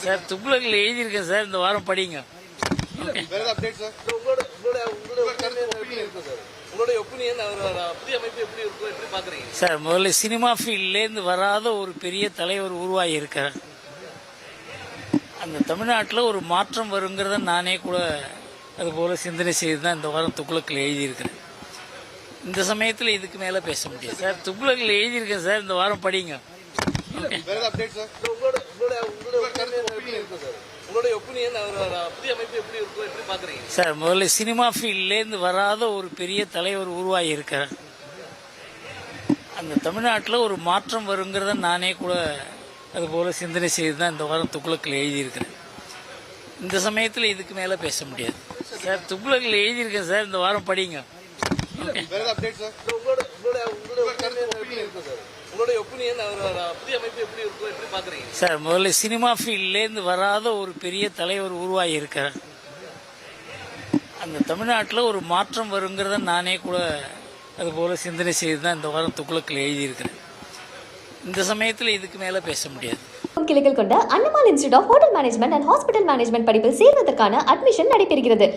Sir துக்ளக்ல எழுதியிருக்கேன் sir, இந்த வாரம் படிங்க. சார் முதல்ல சினிமா ஃபீல்ட்லேருந்து வராத ஒரு பெரிய தலைவர் உருவாகி இருக்கிறார். அந்த தமிழ்நாட்டில் ஒரு மாற்றம் வருங்கிறத நானே கூட அதுபோல் சிந்தனை செய்து தான் இந்த வாரம் துக்ளக்கில் எழுதியிருக்கிறேன். இந்த சமயத்தில் இதுக்கு மேலே பேச முடியாது சார். துக்ளக்கில் எழுதியிருக்கேன் சார், இந்த வாரம் படிங்க. சார் முதல்ல சினிமா ஃபீல்ட்லேருந்து வராத ஒரு பெரிய தலைவர் உருவாகி இருக்கிறார். அந்த தமிழ்நாட்டில் ஒரு மாற்றம் வருங்கிறத நானே கூட அதுபோல் சிந்தனை செய்து தான் இந்த வாரம் துக்ளக்கில் எழுதியிருக்கிறேன். இந்த சமயத்தில் இதுக்கு மேலே பேச முடியாது சார். துக்ளக்கில் எழுதியிருக்கேன் சார், இந்த வாரம் படிங்க. சார் முதல்ல சினிமா ஃபீல்ட்லேருந்து வராத ஒரு பெரிய தலைவர் உருவாகி இருக்கிறார். அந்த தமிழ்நாட்டில் ஒரு மாற்றம் வருங்கிறத நானே கூட அதுபோல் சிந்தனை செய்து தான் இந்த வாரம் துக்ளக்கில் எழுதியிருக்கிறேன். இந்த சமயத்தில் இதுக்கு மேலே பேச முடியாது. கிளைகள் கொண்ட அண்ணமால் institute of hotel management and hospital management படிப்பில் சேர்வதற்கான அட்மிஷன் நடைபெறுகிறது.